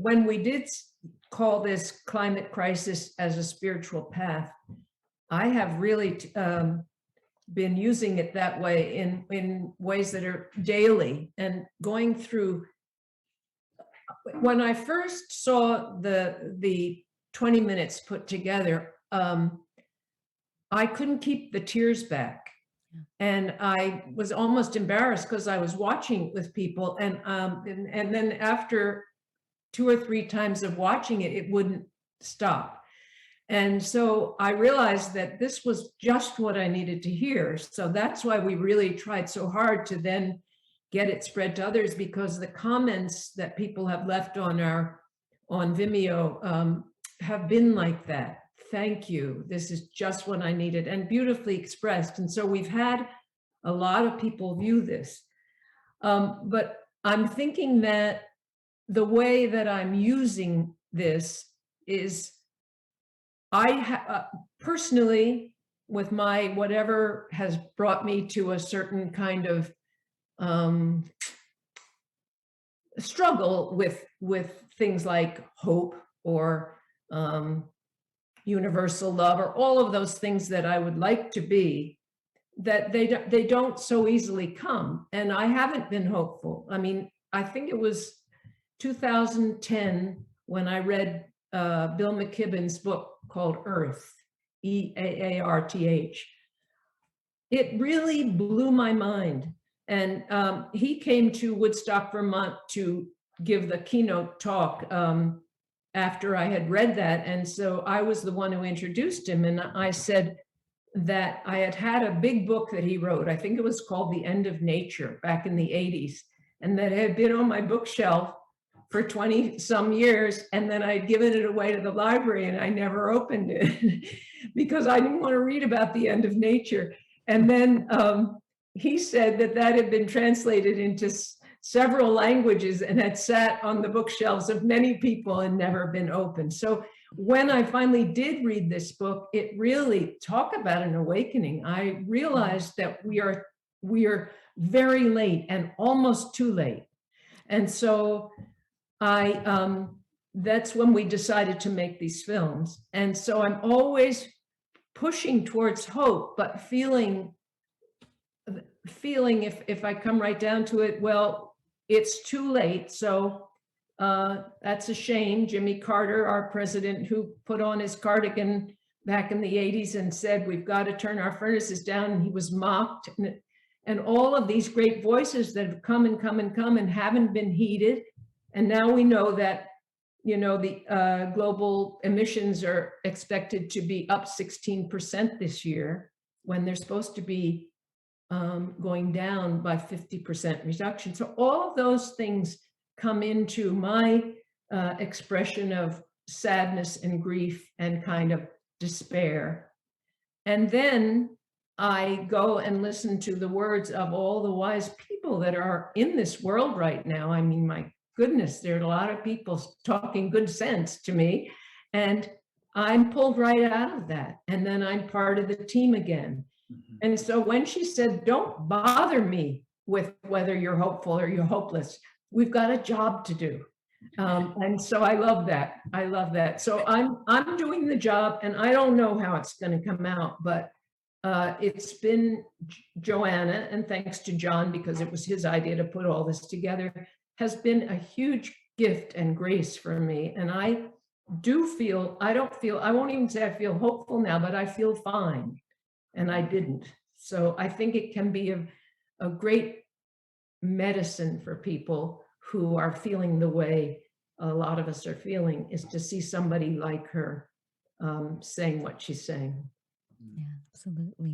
when we did call this climate crisis as a spiritual path, I have really been using it that way in ways that are daily and going through. When I first saw the 20 minutes put together, I couldn't keep the tears back. And I was almost embarrassed because I was watching it with people, and then after 2 or 3 times of watching it, it wouldn't stop. And so I realized that this was just what I needed to hear. So that's why we really tried so hard to then get it spread to others, because the comments that people have left on Vimeo have been like that. Thank you. This is just what I needed, and beautifully expressed. And so we've had a lot of people view this. But I'm thinking that the way that I'm using this is personally, with my whatever has brought me to a certain kind of struggle with things like hope or universal love, or all of those things that I would like to be, that they don't so easily come. And I haven't been hopeful. I mean, I think it was 2010 when I read Bill McKibben's book called Earth, EAARTH. It really blew my mind. And he came to Woodstock, Vermont to give the keynote talk after I had read that. And so I was the one who introduced him. And I said that I had a big book that he wrote. I think it was called The End of Nature back in the 80s. And that had been on my bookshelf for 20 some years. And then I'd given it away to the library and I never opened it because I didn't want to read about the end of nature. And then he said that had been translated into several languages and had sat on the bookshelves of many people and never been opened. So when I finally did read this book, it really, talk about an awakening. I realized that we are very late and almost too late. And so that's when we decided to make these films. And so I'm always pushing towards hope, but feeling if I come right down to it, well, it's too late. So that's a shame. Jimmy Carter, our president, who put on his cardigan back in the 80s and said, we've got to turn our furnaces down, and he was mocked. And all of these great voices that have come and come and come and haven't been heeded. And now we know that, the global emissions are expected to be up 16% this year, when they're supposed to be going down by 50% reduction. So all of those things come into my expression of sadness and grief and kind of despair. And then I go and listen to the words of all the wise people that are in this world right now. I mean, my goodness, there are a lot of people talking good sense to me, and I'm pulled right out of that. And then I'm part of the team again. Mm-hmm. And so when she said, don't bother me with whether you're hopeful or you're hopeless, we've got a job to do. And so I love that. I love that. So I'm doing the job, and I don't know how it's going to come out, but it's been Joanna, and thanks to John, because it was his idea to put all this together, has been a huge gift and grace for me. And I won't even say I feel hopeful now, but I feel fine. And I didn't. So I think it can be a great medicine for people who are feeling the way a lot of us are feeling, is to see somebody like her saying what she's saying. Yeah, absolutely.